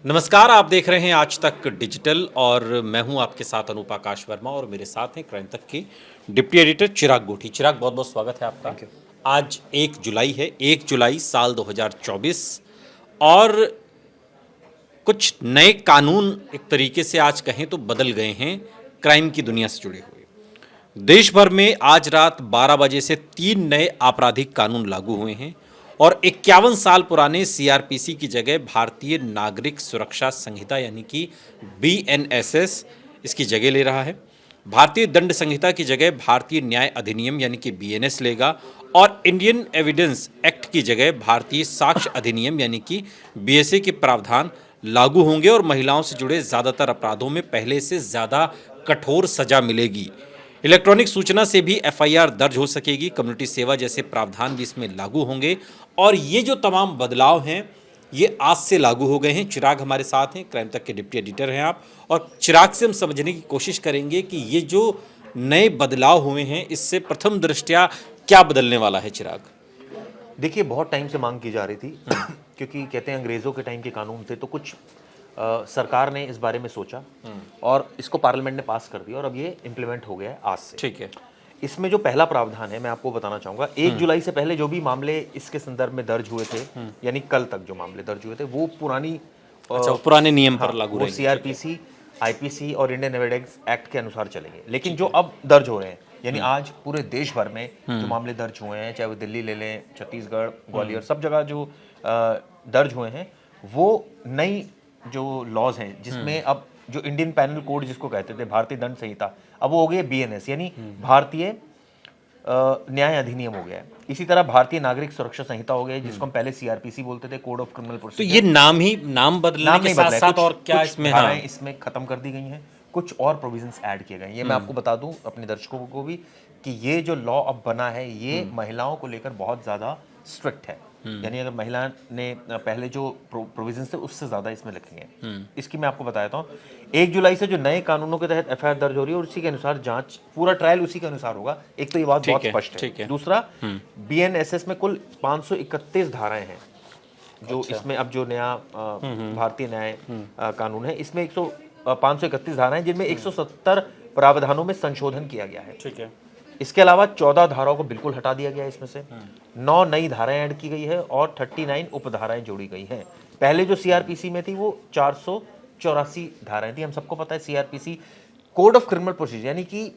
नमस्कार, आप देख रहे हैं आज तक डिजिटल और मैं हूं आपके साथ अनूप आकाश वर्मा और मेरे साथ हैं क्राइम तक के डिप्टी एडिटर चिराग गोठी। चिराग, बहुत बहुत स्वागत है आपका। Thank you. आज 1 जुलाई है, 1 जुलाई साल 2024 और कुछ नए कानून एक तरीके से आज कहें तो बदल गए हैं क्राइम की दुनिया से जुड़े हुए। देश भर में आज रात 12 बजे से 3 नए आपराधिक कानून लागू हुए हैं और 51 साल पुराने सीआरपीसी की जगह भारतीय नागरिक सुरक्षा संहिता यानी कि बीएनएसएस इसकी जगह ले रहा है। भारतीय दंड संहिता की जगह भारतीय न्याय अधिनियम यानी कि बीएनएस लेगा और इंडियन एविडेंस एक्ट की जगह भारतीय साक्ष्य अधिनियम यानी कि बीएसए के प्रावधान लागू होंगे और महिलाओं से जुड़े ज़्यादातर अपराधों में पहले से ज़्यादा कठोर सजा मिलेगी। इलेक्ट्रॉनिक सूचना से भी एफआईआर दर्ज हो सकेगी। कम्युनिटी सेवा जैसे प्रावधान भी इसमें लागू होंगे और ये जो तमाम बदलाव हैं ये आज से लागू हो गए हैं। चिराग हमारे साथ हैं, क्राइम तक के डिप्टी एडिटर हैं आप, और चिराग से हम समझने की कोशिश करेंगे कि ये जो नए बदलाव हुए हैं इससे प्रथम दृष्टया क्या बदलने वाला है। चिराग, देखिए, बहुत टाइम से मांग की जा रही थी क्योंकि कहते हैं अंग्रेज़ों के टाइम के कानून थे, तो कुछ सरकार ने इस बारे में सोचा और इसको पार्लियामेंट ने पास कर दिया और अब ये इम्प्लीमेंट हो गया है आज से। ठीक है। इसमें जो पहला प्रावधान है मैं आपको बताना चाहूँगा, 1 जुलाई से पहले जो भी मामले इसके संदर्भ में दर्ज हुए थे, यानी कल तक जो मामले दर्ज हुए थे, वो पुरानी अच्छा, वो पुराने नियम पर हाँ, लागू वो रहेंगे। सीआरपीसी, आईपीसी और इंडियन एविडेंस एक्ट के अनुसार चलेंगे। लेकिन जो अब दर्ज हो रहे हैं, यानी आज पूरे देश भर में जो मामले दर्ज हुए हैं, चाहे वो दिल्ली ले लें, छत्तीसगढ़, ग्वालियर, सब जगह जो दर्ज हुए हैं, वो नई जो लॉज हैं जिसमें अब जो इंडियन पैनल कोड जिसको कहते थे, भारतीय दंड संहिता, अब वो हो गई बीएनएस यानी भारतीय न्याय अधिनियम हो गया है। इसी तरह भारतीय नागरिक सुरक्षा संहिता हो गया है, जिसको हम पहले सीआरपीसी बोलते थे, कोड ऑफ क्रिमिनल तो प्रोसीजर। ये नाम बदलने नाम के नहीं साथ बदला है, साथ कुछ और क्या कुछ इसमें? धाराएं हाँ, इसमें खत्म कर दी गई हैं, कुछ और प्रोविजंस ऐड किए गए हैं। ये मैं आपको बता दूं अपने दर्शकों को भी कि ये जो लॉ अब बना है ये महिलाओं को लेकर बहुत ज़्यादा स्ट्रिक्ट है। यानी अगर महिला ने पहले जो प्रोविजंस थे उससे ज़्यादा इसमें लिखे हैं। इसकी मैं आपको बताता हूँ। 1 जुलाई से जो नए कानूनों के तहत एफआईआर दर्ज हो रही है और उसी के अनुसार जांच, पूरा ट्रायल उसी के अनुसार होगा। एक तो ये बात बहुत स्पष्ट ठीक है। है। दूसरा, बीएनएसएस में कुल 531 धाराएं हैं। जो इसमें अब जो नया भारतीय न्याय कानून है, इसमें 531 धाराएं, जिनमें 170 प्रावधानों में संशोधन किया गया है। ठीक है। इसके अलावा 14 धाराओं को बिल्कुल हटा दिया गया है इसमें से। 9 नई धाराएं ऐड की गई है और 39 उपधाराएं जोड़ी गई हैं। पहले जो सीआरपीसी में थी वो 484 धाराएं थी। हम सबको पता है CrPC code of criminal procedure, यानी कि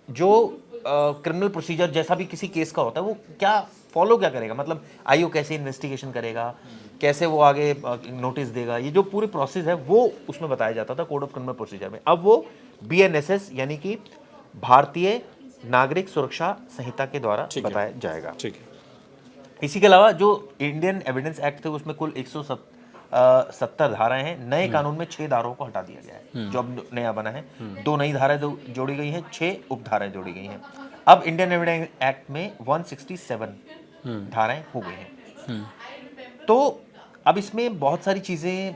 जो क्रिमिनल प्रोसीजर जैसा भी किसी केस का होता है वो क्या फॉलो क्या करेगा, मतलब आईओ कैसे इन्वेस्टिगेशन करेगा, कैसे वो आगे नोटिस देगा, ये जो पूरी प्रोसेस है वो उसमें बताया जाता था कोड ऑफ क्रिमिनल प्रोसीजर में। अब वो बीएनएसएस यानी कि भारतीय नागरिक सुरक्षा संहिता के द्वारा बताया जाएगा। ठीक है। इसी के अलावा जो इंडियन एविडेंस एक्ट थे उसमें कुल 170 धाराएं हैं। नए कानून में 6 धाराओं को हटा दिया गया है जो अब नया बना है। 2 नई धाराएं जोड़ी गई हैं, 6 उपधाराएं जोड़ी गई हैं। अब इंडियन एविडेंस एक्ट में 167 धाराएं हो गई हैं। तो अब इसमें बहुत सारी चीज़ें,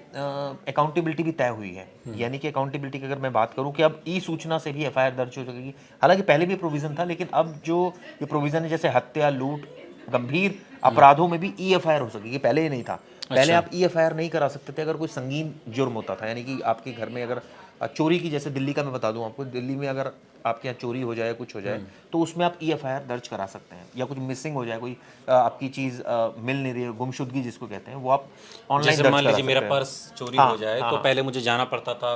अकाउंटेबिलिटी भी तय हुई है। यानी कि अकाउंटेबिलिटी की अगर मैं बात करूं कि अब ई सूचना से भी एफआईआर दर्ज हो सकेगी। हालांकि पहले भी प्रोविजन था, लेकिन अब जो ये प्रोविजन है, जैसे हत्या, लूट, गंभीर अपराधों में भी ई एफआईआर हो सकेगी। पहले ये नहीं था। पहले आप ई एफआईआर नहीं करा सकते थे अगर कोई संगीन जुर्म होता था, यानी कि आपके घर में अगर चोरी की, जैसे दिल्ली का मैं बता दूं आपको, दिल्ली में अगर आपके यहाँ चोरी हो जाए, कुछ हो जाए, तो उसमें आप ई एफआईआर दर्ज करा सकते हैं। या कुछ मिसिंग हो जाए, कोई आपकी चीज़ मिल नहीं रही है, गुमशुदगी जिसको कहते हैं, वो आप ऑनलाइन जैसे दर्ज मान करा लीजिए सकते मेरा हैं। पर्स चोरी हाँ, हो जाए तो पहले मुझे जाना पड़ता था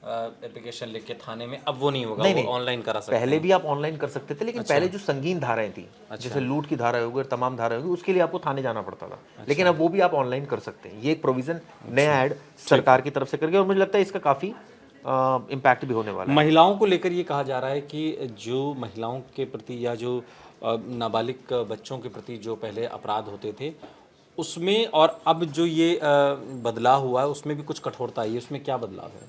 एप्लीकेशन लिख के थाने में, अब वो नहीं होगा, नहीं, वो ऑनलाइन करा सकते पहले हैं। भी आप ऑनलाइन कर सकते थे, लेकिन पहले जो संगीन धाराएं थी, जैसे लूट की धारा होगी, तमाम धारा होगी, उसके लिए आपको थाने जाना पड़ता था। लेकिन अब वो भी आप ऑनलाइन कर सकते हैं। ये एक प्रोविजन नया ऐड सरकार की तरफ से करके, और मुझे लगता है इसका काफ़ी इम्पैक्ट भी होने वाला है। महिलाओं को लेकर ये कहा जा रहा है कि जो महिलाओं के प्रति या जो नाबालिग बच्चों के प्रति जो पहले अपराध होते थे उसमें और अब जो ये बदलाव हुआ है उसमें भी कुछ कठोरता आई है। उसमें क्या बदलाव है?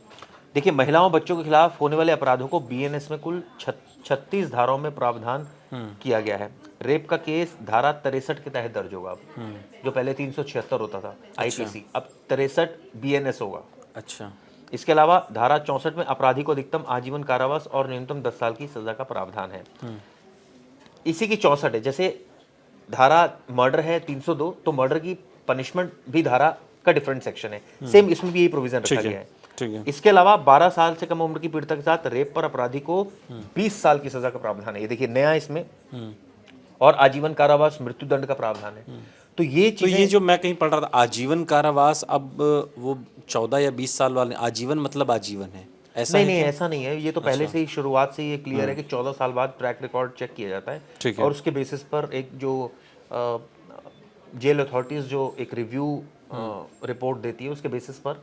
देखिए, महिलाओं बच्चों के खिलाफ होने वाले अपराधों को बीएनएस में कुल 36 धाराओं में प्रावधान किया गया है। रेप का केस धारा 63 के तहत दर्ज होगा। अब जो पहले 376 होता था आईपीसी, अब 63 बीएनएस होगा। अच्छा। इसके अलावा धारा 64 में अपराधी को अधिकतम आजीवन कारावास और न्यूनतम 10 साल की सजा का प्रावधान है। इसी की 64 है। जैसे धारा मर्डर है 302, तो मर्डर की पनिशमेंट भी धारा का डिफरेंट सेक्शन है। सेम इसमें भी यही प्रोविजन रखा गया है। ठीक है। इसके अलावा 12 साल से कम उम्र की पीड़िता के साथ रेप पर अपराधी को 20 साल की सजा का प्रावधान है। ये देखिए नया इसमें, और आजीवन कारावास मृत्यु दंड का प्रावधान है। तो ये तो चीजें, ये जो मैं कहीं पढ़ रहा था आजीवन कारावास, अब वो 14 या 20 साल वाले आजीवन मतलब आजीवन है, ऐसा नहीं है नहीं क्या? ऐसा नहीं है। ये तो पहले से ही शुरुआत से ये क्लियर है कि 14 साल बाद ट्रैक रिकॉर्ड चेक किया जाता है, ठीक है। और उसके बेसिस पर एक जो जेल अथॉरिटीज जो एक रिव्यू रिपोर्ट देती है, उसके बेसिस पर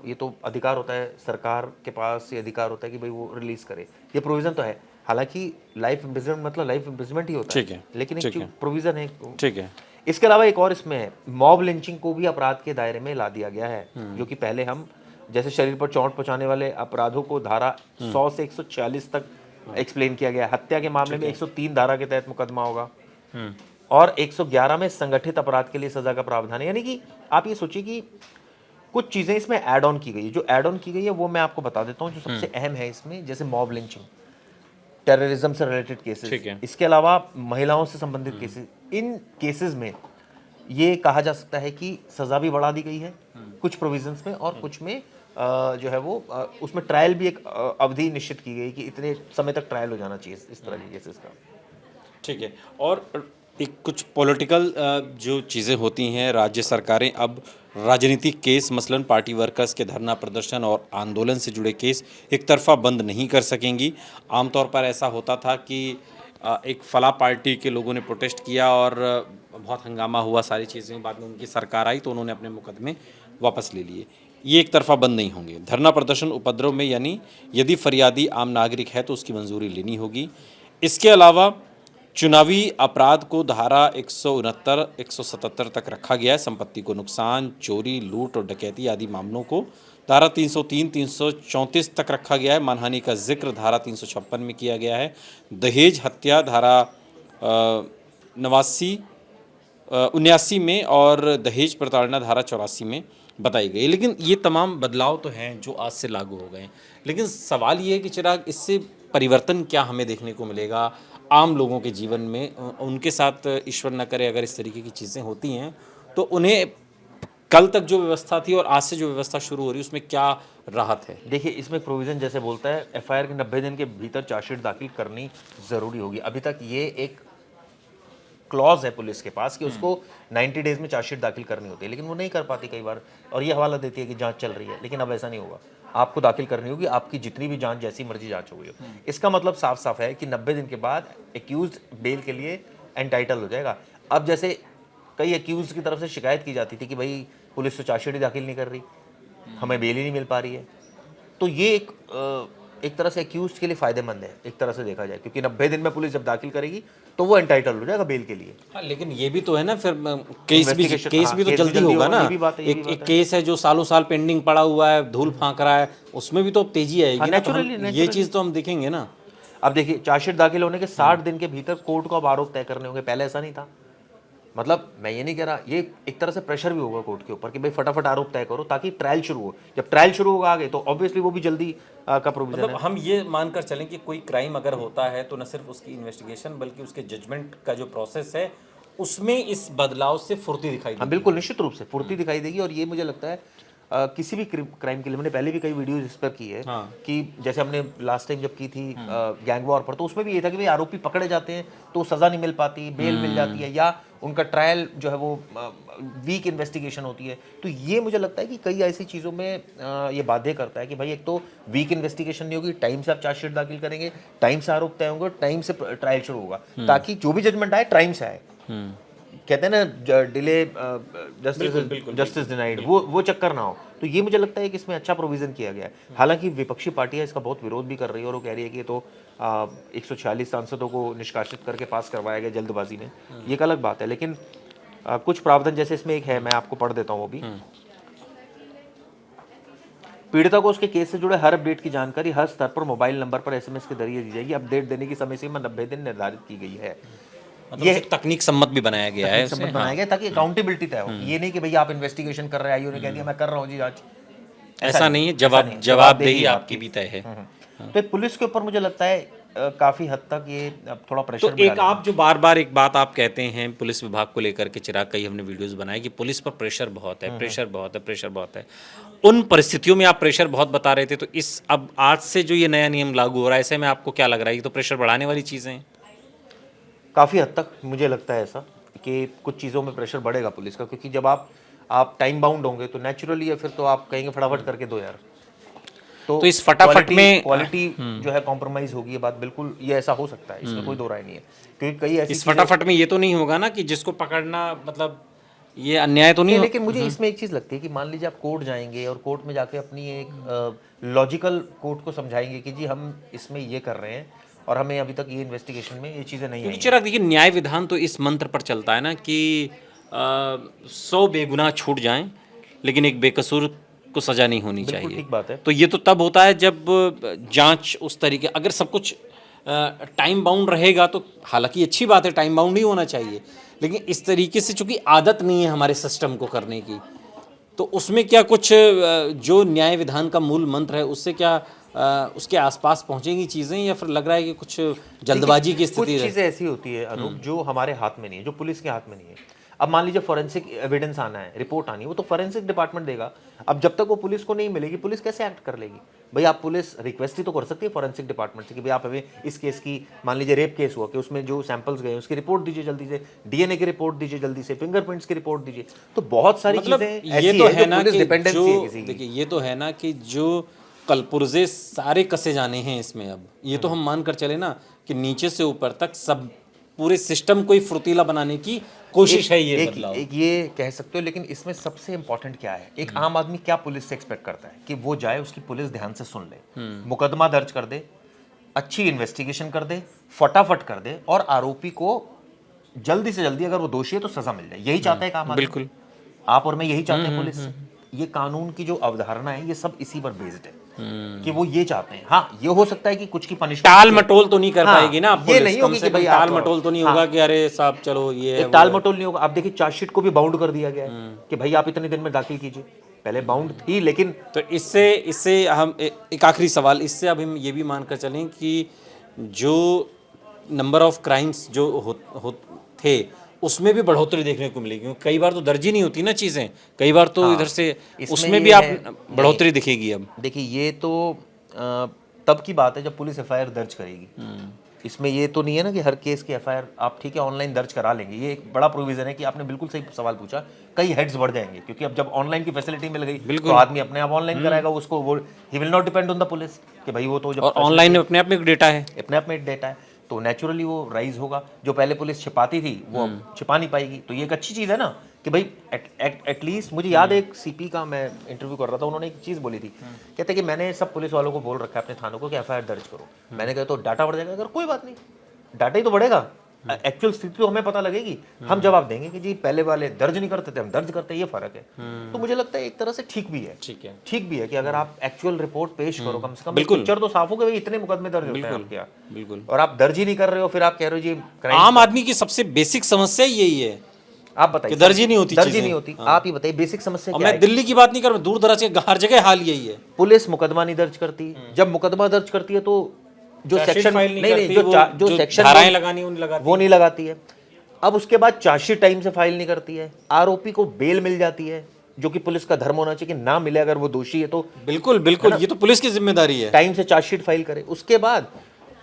ये तो अधिकार होता है सरकार के पास, ये अधिकार होता है कि भाई वो रिलीज करे। ये प्रोविजन तो है, हालांकि लाइफ इम्प्रिजनमेंट मतलब लाइफ इम्प्रिजनमेंट ही होता ठीक है, है, लेकिन ठीक एक है। प्रोविजन है। ठीक है। इसके अलावा एक और इसमें है, मॉब लिंचिंग को भी अपराध के दायरे में ला दिया गया है, जो कि पहले हम जैसे शरीर पर चोट पहुंचाने वाले अपराधों को धारा 100 से 146 तक एक्सप्लेन किया गया है। हत्या के मामले में 103 धारा के तहत मुकदमा होगा, और 111 में संगठित अपराध के लिए सजा का प्रावधान है। यानी कि आप ये सोचिए कि कुछ चीजें इसमें ऐड ऑन की गई है। जो ऐड ऑन की गई है वो मैं आपको बता देता हूँ, जो सबसे अहम है इसमें, जैसे मॉब लिंचिंग, टेररिज्म से रिलेटेड केसेस, ठीक है। इसके अलावा महिलाओं से संबंधित केसेस। इन केसेस में ये कहा जा सकता है कि सजा भी बढ़ा दी गई है कुछ प्रोविजंस में, और कुछ में जो है वो उसमें ट्रायल भी एक अवधि निश्चित की गई कि इतने समय तक ट्रायल हो जाना चाहिए इस तरह के केसेस का। ठीक है। और एक कुछ पॉलिटिकल जो चीज़ें होती हैं, राज्य सरकारें अब राजनीतिक केस मसलन पार्टी वर्कर्स के धरना प्रदर्शन और आंदोलन से जुड़े केस एक तरफा बंद नहीं कर सकेंगी। आमतौर पर ऐसा होता था कि एक फला पार्टी के लोगों ने प्रोटेस्ट किया और बहुत हंगामा हुआ, सारी चीज़ें, बाद में उनकी सरकार आई तो उन्होंने अपने मुकदमे वापस ले लिए। ये एक तरफा बंद नहीं होंगे। धरना प्रदर्शन उपद्रव में यानी यदि फरियादी आम नागरिक है तो उसकी मंजूरी लेनी होगी। इसके अलावा चुनावी अपराध को धारा 169, 177 तक रखा गया है। संपत्ति को नुकसान, चोरी, लूट और डकैती आदि मामलों को धारा 303, 334 तक रखा गया है। मानहानि का जिक्र धारा 356 में किया गया है। दहेज हत्या धारा 79 में और दहेज प्रताड़ना धारा 84 में बताई गई। लेकिन ये तमाम बदलाव तो हैं जो आज से लागू हो गए हैं, लेकिन सवाल ये है कि चिराग, इससे परिवर्तन क्या हमें देखने को मिलेगा आम लोगों के जीवन में? उनके साथ ईश्वर न करे अगर इस तरीके की चीज़ें होती हैं तो उन्हें कल तक जो व्यवस्था थी और आज से जो व्यवस्था शुरू हो रही है उसमें क्या राहत है? देखिए इसमें प्रोविजन जैसे बोलता है एफआईआर के 90 दिन के भीतर चार्जशीट दाखिल करनी जरूरी होगी। अभी तक ये एक क्लॉज है पुलिस के पास कि उसको 90 डेज में चार्जशीट दाखिल करनी होती है, लेकिन वो नहीं कर पाती कई बार, और ये हवाला देती है कि जांच चल रही है। लेकिन अब ऐसा नहीं होगा, आपको दाखिल करनी होगी, आपकी जितनी भी जांच जैसी मर्जी जांच हुई हो। इसका मतलब साफ साफ है कि 90 दिन के बाद एक्यूज बेल के लिए एंटाइटल हो जाएगा। अब जैसे कई एक्यूज की तरफ से शिकायत की जाती थी कि भाई पुलिस तो चार्जशीट ही दाखिल नहीं कर रही, हमें बेल ही नहीं मिल पा रही है, तो ये एक तरह से एक्यूज के लिए फायदेमंद है एक तरह से देखा जाए, क्योंकि 90 दिन में पुलिस जब दाखिल करेगी तो वो एंटाइटल हो जाएगा बेल के लिए। हाँ, लेकिन ये भी तो है ना, फिर केस भी तो केस जल्दी होगा ना। ये भी बात है, ये भी बात एक केस है जो सालों साल पेंडिंग पड़ा हुआ है, धूल फांक रहा है, उसमें भी तो अब तेजी आएगी ना, तो ये चीज़ तो हम देखेंगे ना। अब देखिए चार्जशीट दाखिल होने के 60 दिन के भीतर कोर्ट को अब आरोप तय करने होंगे, पहले ऐसा नहीं था। मतलब मैं ये नहीं कह रहा, ये एक तरह से प्रेशर भी होगा कोर्ट के ऊपर कि भाई फटाफट आरोप तय करो ताकि ट्रायल शुरू हो। जब ट्रायल शुरू होगा आगे तो ऑब्वियसली वो भी जल्दी का प्रोविजन मतलब है। हम ये मानकर चलें कि कोई क्राइम अगर होता है तो न सिर्फ उसकी इन्वेस्टिगेशन बल्कि उसके जजमेंट का जो प्रोसेस है उसमें इस बदलाव से फुर्ती दिखाई देगी। हाँ बिल्कुल, निश्चित रूप से फुर्ती दिखाई देगी। और ये मुझे लगता है किसी भी क्राइम के लिए, मैंने पहले भी कई वीडियोस इस पर की है कि जैसे हमने लास्ट टाइम जब की थी गैंग वॉर पर, तो उसमें भी ये था कि भाई आरोपी पकड़े जाते हैं तो सजा नहीं मिल पाती, बेल मिल जाती है, या उनका ट्रायल जो है वो वीक इन्वेस्टिगेशन होती है। तो ये मुझे लगता है कि कई ऐसी चीज़ों में ये बाध्य करता है कि भाई एक तो वीक इन्वेस्टिगेशन नहीं होगी, टाइम से आप चार्जशीट दाखिल करेंगे, टाइम से आरोप तय होंगे, टाइम से ट्रायल शुरू होगा, ताकि जो भी जजमेंट आए टाइम से आए। कहते हैं ना डिले जस्टिस डिनाइड, वो चक्कर ना हो। तो ये मुझे लगता है कि इसमें अच्छा प्रोविजन किया गया है। हालांकि विपक्षी पार्टियां इसका बहुत विरोध भी कर रही है और वो कह रही है कि ये तो 146 सांसदों को निष्कासित करके पास करवाया गया जल्दबाजी में, ये एक अलग बात है। लेकिन कुछ प्रावधान जैसे इसमें एक है, मैं आपको पढ़ देता हूँ वो भी। पीड़िता को उसके केस से जुड़े हर अपडेट की जानकारी हर स्तर पर मोबाइल नंबर पर एसएमएस के जरिए दी जाएगी। अपडेट देने की समय सीमा 90 दिन निर्धारित की गई है। मतलब ये तकनीक सम्मत भी बनाया गया है, सम्मत बनाया गया ताकि अकाउंटेबिलिटी तय हो। ये नहीं कि भैया आप इन्वेस्टिगेशन कर रहे हैं, आईओ ने कह दिया मैं कर रहा हूँ जी आज, ऐसा नहीं है। जवाबदेही आपकी भी तय है। तो पुलिस के ऊपर मुझे लगता है काफी हद तक ये अब थोड़ा तो प्रेशर एक आप जो बार बार एक बात आप कहते हैं पुलिस विभाग को लेकर के, चिराग, कई हमने वीडियोस बनाए कि पुलिस पर प्रेशर बहुत है, प्रेशर बहुत है, प्रेशर बहुत है। उन परिस्थितियों में आप प्रेशर बहुत बता रहे थे, तो इस अब आज से जो ये नया नियम लागू हो रहा है, ऐसे में आपको क्या लग रहा है, ये तो प्रेशर बढ़ाने वाली चीज़ें हैं? काफी हद तक मुझे लगता है ऐसा कि कुछ चीजों में प्रेशर बढ़ेगा पुलिस का, क्योंकि जब आप टाइम बाउंड होंगे तो नेचुरली है, फिर तो आप कहेंगे फटाफट करके दो यार। तो इस फटाफट में क्वालिटी जो है कॉम्प्रोमाइज होगी, ये बात बिल्कुल, ये ऐसा हो सकता है, इसमें कोई दो राय नहीं है, क्योंकि कई ऐसी इस फटाफट में ये तो नहीं होगा ना कि जिसको पकड़ना, मतलब ये अन्याय तो नहीं हो? लेकिन मुझे इसमें एक चीज लगती है कि मान लीजिए आप कोर्ट जाएंगे और कोर्ट में जाके अपनी एक लॉजिकल कोर्ट को समझाएंगे कि जी हम इसमें ये कर रहे हैं और हमें अभी तक ये इन्वेस्टिगेशन में ये चीजें नहीं आई क्योंकि चिराग देखिए, न्याय विधान तो इस मंत्र पर चलता है ना कि 100 बेगुनाह छूट जाएं लेकिन एक बेकसूर को सजा नहीं होनी चाहिए। ठीक बात है। तो ये तो तब होता है जब जांच उस तरीके, अगर सब कुछ टाइम बाउंड रहेगा तो हालांकि अच्छी बात है, टाइम बाउंड ही होना चाहिए, लेकिन इस तरीके से चूंकि आदत नहीं है हमारे सिस्टम को करने की, तो उसमें क्या कुछ जो न्याय विधान का मूल मंत्र है उससे क्या उसके आसपास पहुंचेंगी चीज़ें, या फिर लग रहा है कि कुछ जल्दबाजी की कुछ स्थिति चीजें ऐसी होती है अनूप जो हमारे हाथ में नहीं है, जो पुलिस के हाथ में नहीं है। अब मान लीजिए फॉरेंसिक एविडेंस आना है, रिपोर्ट आनी है, वो तो फॉरेंसिक डिपार्टमेंट देगा। अब जब तक वो पुलिस को नहीं मिलेगी, पुलिस कैसे एक्ट कर लेगी? भाई आप पुलिस रिक्वेस्ट ही तो कर सकती है फॉरेंसिक डिपार्टमेंट से कि भाई आप हमें इस केस की, मान लीजिए रेप केस हुआ कि उसमें जो सैंपल्स गए उसकी रिपोर्ट दीजिए जल्दी से, डीएनए की रिपोर्ट दीजिए जल्दी से, फिंगरप्रिंट्स की रिपोर्ट दीजिए। तो बहुत सारी मतलब चीजें ये ऐसी तो है है जो ना पुलिस कि डिपेंडेंसी है किसी जो की। देखिए, ये तो है ना कि जो कलपुर्जे सारे कसे जाने हैं इसमें, अब ये तो हम मान कर चले ना कि नीचे से ऊपर तक सब पूरे सिस्टम को ही फुर्तीला बनाने की कोशिश है ये बदलाव। एक ये कह सकते हो, लेकिन इसमें सबसे इंपॉर्टेंट क्या है, एक आम आदमी क्या पुलिस से एक्सपेक्ट करता है कि वो जाए, उसकी पुलिस ध्यान से सुन ले, मुकदमा दर्ज कर दे, अच्छी इन्वेस्टिगेशन कर दे, फटाफट कर दे, और आरोपी को जल्दी से जल्दी, अगर वो दोषी है तो सजा मिल जाए। यही चाहता है काम आदमी। बिल्कुल, आप और मैं यही चाहते हैं पुलिस से। ये कानून की जो अवधारणा है ये सब इसी पर बेस्ड है कि वो ये चाहते हैं। हाँ, ये हो सकता है कि कुछ की पनिशमेंट टाल मटोल तो नहीं कर हाँ, पाएगी ना ये पुलिस, नहीं कम होगी से कि कम भाई टाल आप मटोल तो नहीं होगा कि अरे साहब चलो ये है, एक टाल मटोल नहीं होगा। आप देखिए चार्जशीट को भी बाउंड कर दिया गया है कि भाई आप इतने दिन में दाखिल कीजिए, पहले बाउंड थी लेकिन तो इससे हम एक आखिरी सवाल, इससे अब हम ये भी मानकर चलें कि जो नंबर ऑफ क्राइम्स जो थे उसमें भी बढ़ोतरी देखने को मिलेगी, क्योंकि कई बार तो दर्ज ही नहीं होती ना चीज़ें, कई बार तो इधर से उसमें भी आप बढ़ोतरी दिखेगी। अब देखिए ये तो तब की बात है जब पुलिस एफआईआर दर्ज करेगी। इसमें ये तो नहीं है ना कि हर केस की एफआईआर आप ठीक है ऑनलाइन दर्ज करा लेंगे। ये एक बड़ा प्रोविजन है कि आपने बिल्कुल सही सवाल पूछा, कई हेड्स बढ़ जाएंगे, क्योंकि अब जब ऑनलाइन की फैसिलिटी मिल गई तो आदमी अपने आप ऑनलाइन कराएगा उसको, वो he will not depend on the police कि भाई वो तो जब ऑनलाइन में अपने आप में एक डेटा है, अपने आप में डेटा है, तो नेचुरली वो राइज होगा। जो पहले पुलिस छिपाती थी वो अब छिपा नहीं पाएगी। तो ये एक अच्छी चीज़ है ना कि भाई एटलीस्ट मुझे याद है एक सीपी का मैं इंटरव्यू कर रहा था, उन्होंने एक चीज़ बोली थी, कहते कि मैंने सब पुलिस वालों को बोल रखा है अपने थानों को कि एफआईआर दर्ज करो। मैंने कहा तो डाटा बढ़ जाएगा, अगर कोई बात नहीं, डाटा ही तो बढ़ेगा, एक्चुअल स्थिति तो हमें पता लगेगी, हम जवाब देंगे कि जी पहले वाले दर्ज नहीं करते थे हम दर्ज करते हैं, ये फर्क है। तो मुझे लगता है एक तरह से ठीक भी है, ठीक भी है कि अगर आप एक्चुअल रिपोर्ट पेश करो, कम से कम पिक्चर तो साफ हो गई, इतने मुकदमे दर्ज होते हैं आपके यहाँ, बिल्कुल, और आप दर्ज ही नहीं कर रहे हो, फिर आप कह रहे हो जी आम आदमी की सबसे बेसिक समस्या यही है। आप बताइए, दर्ज ही नहीं होती, दर्ज ही नहीं होती। आप ही बताइए बेसिक समस्या क्या है? मैं दिल्ली की बात नहीं कर रहा, दूर दराज के हर जगह हाल यही है। पुलिस मुकदमा नहीं दर्ज करती, जब मुकदमा दर्ज करती है तो जो सेक्शन जो सेक्शन धाराएं लगानी वो नहीं लगाती है। अब उसके बाद चार्जशीट टाइम से फाइल नहीं करती है, आरोपी को बेल मिल जाती है, जो कि पुलिस का धर्म होना चाहिए कि ना मिले अगर वो दोषी है तो। बिल्कुल बिल्कुल, ये तो पुलिस की जिम्मेदारी है, टाइम से चार्जशीट फाइल करे। उसके बाद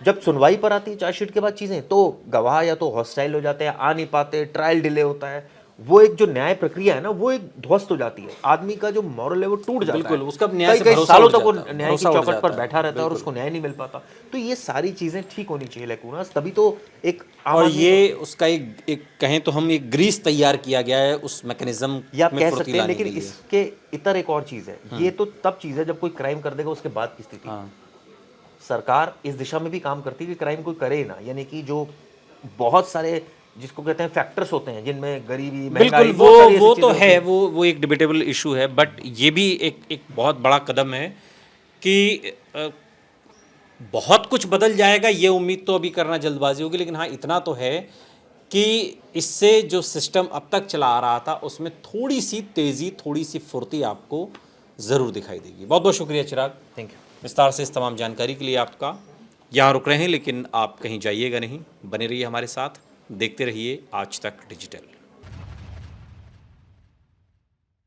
जब सुनवाई पर आती है चार्जशीट के बाद चीजें, तो गवाह या तो हॉस्टाइल हो जाते हैं, आ नहीं पाते, ट्रायल डिले होता है, वो एक जो न्याय प्रक्रिया है ना वो एक ध्वस्त हो जाती है, आदमी का जो मॉरल है वो टूट जाता है। बिल्कुल, उसका न्याय से कई भरोसा सालों उठ तक वो जाता है, न्याय की चौखट पर बैठा रहता है और उसको न्याय नहीं मिल पाता। तो ये सारी चीजें ठीक होनी चाहिए लेकुनास, तभी तो एक और ये उसका एक कहें तो हम एक ग्रीस तैयार किया गया है उस मैकेनिज्म या कह सकते हैं। लेकिन इसके इतर एक और चीज है, ये तो तब चीज है जब कोई क्राइम कर देगा उसके बाद की स्थिति। सरकार इस दिशा में भी काम करती है कि क्राइम कोई करे ना, यानी कि जो बहुत सारे जिसको कहते हैं फैक्टर्स होते हैं जिनमें गरीबी, बिल्कुल वो तो है, वो एक डिबेटेबल इशू है, बट ये भी एक बहुत बड़ा कदम है कि बहुत कुछ बदल जाएगा, ये उम्मीद तो अभी करना जल्दबाजी होगी। लेकिन हाँ इतना तो है कि इससे जो सिस्टम अब तक चला आ रहा था उसमें थोड़ी सी तेज़ी, थोड़ी सी फुर्ती आपको ज़रूर दिखाई देगी। बहुत बहुत शुक्रिया चिराग, थैंक यू विस्तार से इस तमाम जानकारी के लिए आपका। यहाँ रुक रहे हैं, लेकिन आप कहीं जाइएगा नहीं, बने रहिए हमारे साथ, देखते रहिए आज तक डिजिटल।